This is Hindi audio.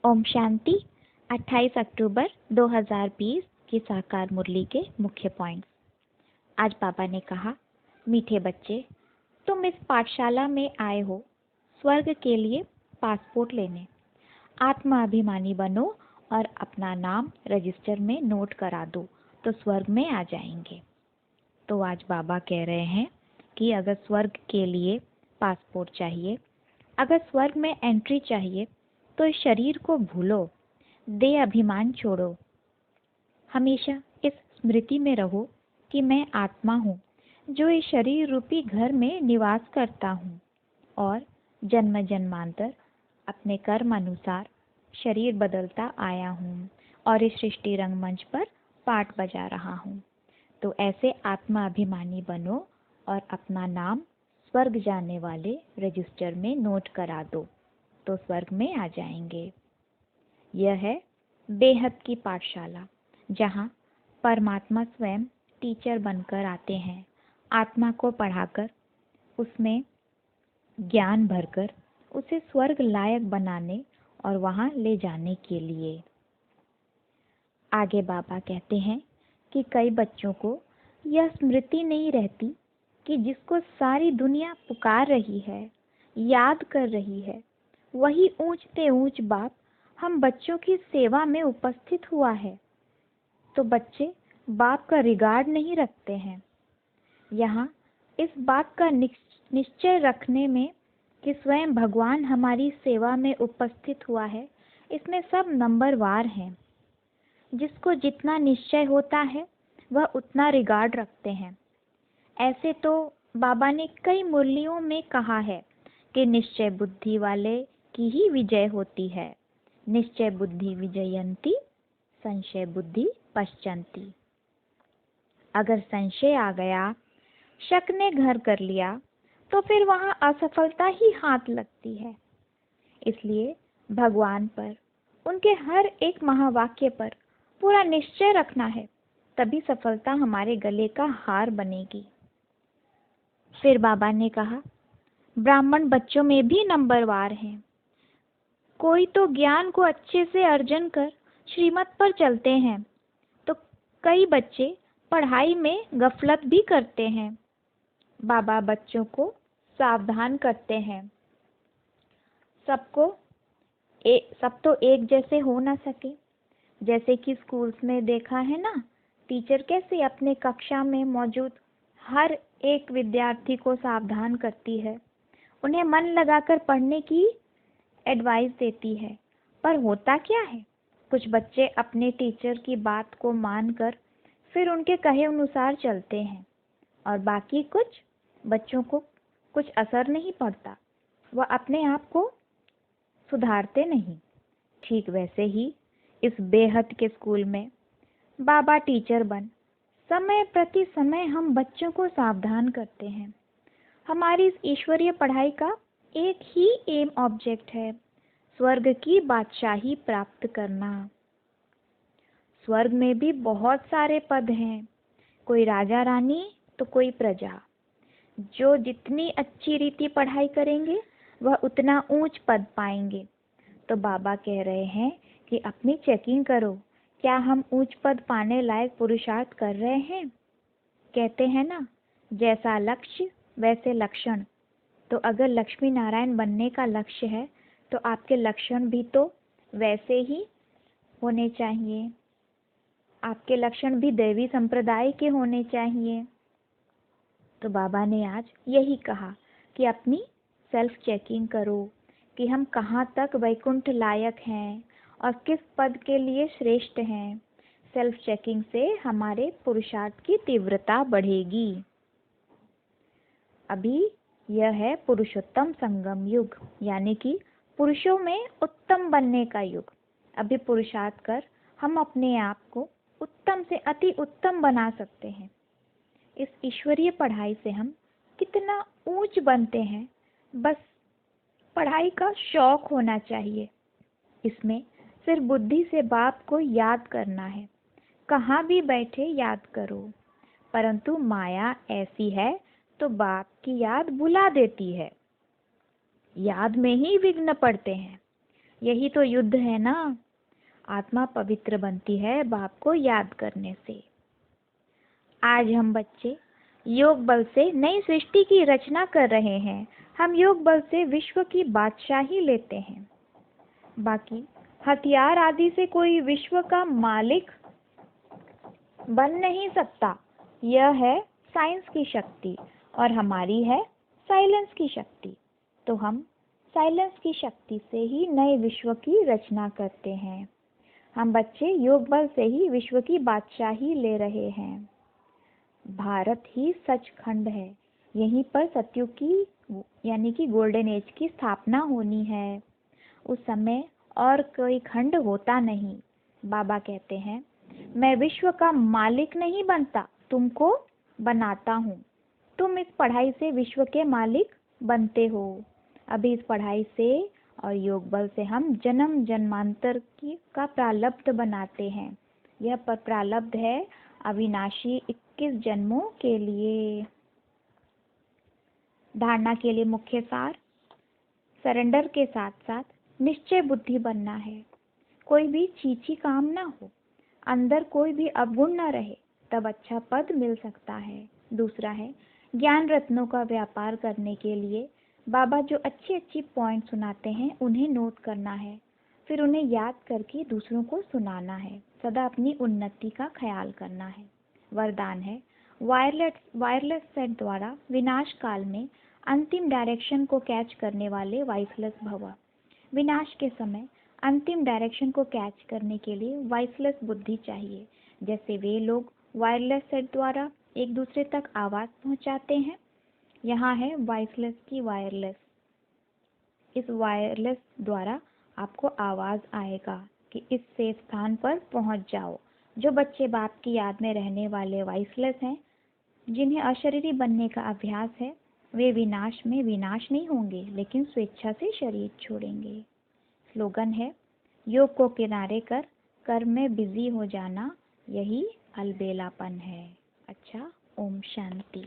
ओम शांति। 28 अक्टूबर 2020 की साकार मुरली के मुख्य पॉइंट्स। आज बाबा ने कहा, मीठे बच्चे, तुम इस पाठशाला में आए हो स्वर्ग के लिए पासपोर्ट लेने। आत्माभिमानी बनो और अपना नाम रजिस्टर में नोट करा दो तो स्वर्ग में आ जाएंगे। तो आज बाबा कह रहे हैं कि अगर स्वर्ग के लिए पासपोर्ट चाहिए, अगर स्वर्ग में एंट्री चाहिए, तो इस शरीर को भूलो, दे अभिमान छोड़ो। हमेशा इस स्मृति में रहो कि मैं आत्मा हूँ जो इस शरीर रूपी घर में निवास करता हूँ और जन्म जन्मांतर अपने कर्म अनुसार शरीर बदलता आया हूँ और इस सृष्टि रंगमंच पर पाठ बजा रहा हूँ। तो ऐसे आत्मा अभिमानी बनो और अपना नाम स्वर्ग जाने वाले रजिस्टर में नोट करा दो तो स्वर्ग में आ जाएंगे। यह है बेहद की पाठशाला, जहाँ परमात्मा स्वयं टीचर बनकर आते हैं, आत्मा को पढ़ाकर, उसमें ज्ञान भरकर उसे स्वर्ग लायक बनाने और वहाँ ले जाने के लिए। आगे बाबा कहते हैं कि कई बच्चों को यह स्मृति नहीं रहती कि जिसको सारी दुनिया पुकार रही है, याद कर रही है, वही ऊंचते ऊंच बाप हम बच्चों की सेवा में उपस्थित हुआ है। तो बच्चे बाप का रिगार्ड नहीं रखते हैं। यहाँ इस बात का निश्चय रखने में कि स्वयं भगवान हमारी सेवा में उपस्थित हुआ है, इसमें सब नंबरवार हैं। जिसको जितना निश्चय होता है वह उतना रिगार्ड रखते हैं। ऐसे तो बाबा ने कई मुरलियों में कहा है कि निश्चय बुद्धि वाले की ही विजय होती है। निश्चय बुद्धि विजयंती, संशय बुद्धि पश्चंती। अगर संशय आ गया, शक ने घर कर लिया, तो फिर वहाँ असफलता ही हाथ लगती है। इसलिए भगवान पर, उनके हर एक महावाक्य पर पूरा निश्चय रखना है, तभी सफलता हमारे गले का हार बनेगी। फिर बाबा ने कहा, ब्राह्मण बच्चों में भी नंबरवार हैं। कोई तो ज्ञान को अच्छे से अर्जन कर श्रीमत पर चलते हैं, तो कई बच्चे पढ़ाई में गफलत भी करते हैं। बाबा बच्चों को सावधान करते हैं। सब तो एक जैसे हो ना सके। जैसे कि स्कूल्स में देखा है ना, टीचर कैसे अपने कक्षा में मौजूद हर एक विद्यार्थी को सावधान करती है, उन्हें मन लगाकर पढ़ने की एडवाइस देती है। पर होता क्या है, कुछ बच्चे अपने टीचर की बात को मानकर फिर उनके कहे अनुसार चलते हैं और बाकी कुछ बच्चों को कुछ असर नहीं पड़ता, वह अपने आप को सुधारते नहीं। ठीक वैसे ही इस बेहद के स्कूल में बाबा टीचर बन समय प्रति समय हम बच्चों को सावधान करते हैं। हमारी इस ईश्वरीय पढ़ाई का एक ही एम ऑब्जेक्ट है, स्वर्ग की बादशाही प्राप्त करना। स्वर्ग में भी बहुत सारे पद हैं, कोई राजा रानी तो कोई प्रजा। जो जितनी अच्छी रीति पढ़ाई करेंगे वह उतना ऊंच पद पाएंगे। तो बाबा कह रहे हैं कि अपनी चेकिंग करो, क्या हम ऊंच पद पाने लायक पुरुषार्थ कर रहे हैं। कहते हैं ना, जैसा लक्ष्य वैसे लक्षण। तो अगर लक्ष्मी नारायण बनने का लक्ष्य है तो आपके लक्षण भी तो वैसे ही होने चाहिए। आपके लक्षण भी देवी संप्रदाय के होने चाहिए। तो बाबा ने आज यही कहा कि अपनी सेल्फ चेकिंग करो कि हम कहाँ तक वैकुंठ लायक हैं और किस पद के लिए श्रेष्ठ हैं। सेल्फ चेकिंग से हमारे पुरुषार्थ की तीव्रता बढ़ेगी। अभी यह है पुरुषोत्तम संगम युग, यानी कि पुरुषों में उत्तम बनने का युग। अभी पुरुषार्थ कर हम अपने आप को उत्तम से अति उत्तम बना सकते हैं। इस ईश्वरीय पढ़ाई से हम कितना ऊंच बनते हैं, बस पढ़ाई का शौक होना चाहिए। इसमें सिर्फ बुद्धि से बाप को याद करना है, कहाँ भी बैठे याद करो। परंतु माया ऐसी है तो बाप की याद भुला देती है। याद में ही विघ्न पड़ते हैं। यही तो युद्ध है ना। आत्मा पवित्र बनती है बाप को याद करने से। आज हम बच्चे योग बल से नई सृष्टि की रचना कर रहे हैं। हम योग बल से विश्व की बादशाही लेते हैं। बाकी हथियार आदि से कोई विश्व का मालिक बन नहीं सकता। यह है साइंस की शक्ति और हमारी है साइलेंस की शक्ति। तो हम साइलेंस की शक्ति से ही नए विश्व की रचना करते हैं। हम बच्चे योग बल से ही विश्व की बादशाही ले रहे हैं। भारत ही सचखंड है। यहीं पर सतयुग की यानी कि गोल्डन एज की स्थापना होनी है। उस समय और कोई खंड होता नहीं। बाबा कहते हैं, मैं विश्व का मालिक नहीं बनता, तुमको बनाता हूँ। तुम इस पढ़ाई से विश्व के मालिक बनते हो। अभी इस पढ़ाई से और योग बल से हम जन्म जन्मांतर की का प्रारब्ध बनाते हैं। यह प्रारब्ध है अविनाशी 21 जन्मों के लिए। धारणा के लिए मुख्य सार, सरेंडर के साथ साथ निश्चय बुद्धि बनना है। कोई भी चीची काम ना हो, अंदर कोई भी अवगुण ना रहे, तब अच्छा पद मिल सकता है। दूसरा है ज्ञान रत्नों का व्यापार करने के लिए बाबा जो अच्छी अच्छी पॉइंट सुनाते हैं उन्हें नोट करना है, फिर उन्हें याद करके दूसरों को सुनाना है। सदा अपनी उन्नति का ख्याल करना है। वरदान है वायरलेस सेट द्वारा विनाश काल में अंतिम डायरेक्शन को कैच करने वाले वाइसलेस भव। विनाश के समय अंतिम डायरेक्शन को कैच करने के लिए वाइसलेस बुद्धि चाहिए। जैसे वे लोग वायरलेस सेट द्वारा एक दूसरे तक आवाज़ पहुंचाते हैं, यहाँ है वाइसलेस की वायरलेस। इस वायरलेस द्वारा आपको आवाज़ आएगा कि इस सेफ स्थान पर पहुंच जाओ। जो बच्चे बाप की याद में रहने वाले वाइसलेस हैं, जिन्हें अशरीरी बनने का अभ्यास है, वे विनाश में विनाश नहीं होंगे, लेकिन स्वेच्छा से शरीर छोड़ेंगे। स्लोगन है, योग को किनारे कर कर्म में बिजी हो जाना, यही अलबेलापन है। अच्छा, ओम शांति।